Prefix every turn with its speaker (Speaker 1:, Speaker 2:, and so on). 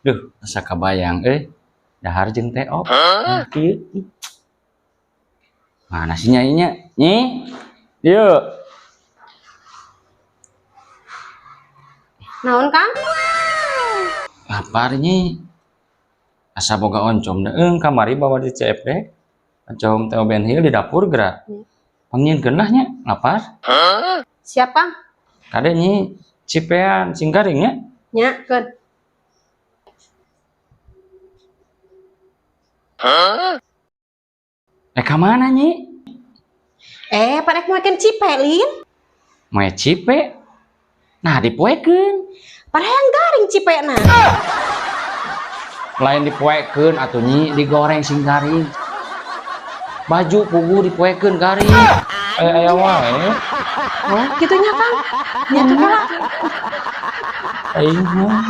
Speaker 1: Duh, asa kabayang dahar jeung teh op. Nah, kieu. Mana si Nyai nya? Nyi? Ieu.
Speaker 2: Naon Kang?
Speaker 1: Lapar Nyi. Asa boga oncom deung kamari bawa di CFD. Oncom teh oben hieu di dapur geura. Pangnyieun lah nya, lapar.
Speaker 2: Siapa?
Speaker 1: Kade Nyi, cipean sing garing nya.
Speaker 2: Nya, keun.
Speaker 1: Ka mana Nyi?
Speaker 2: Padek makan cipe, Lin.
Speaker 1: Moe cipe. Nah, dipoekeun.
Speaker 2: Padahal yang garing cipe nah.
Speaker 1: Lain dipoekeun atuh Nyi, digoreng sing garing. Baju pugu dipoekeun garing. Aya wae.
Speaker 2: Oh, gitunya Kang. Nya teh
Speaker 1: Aing mah.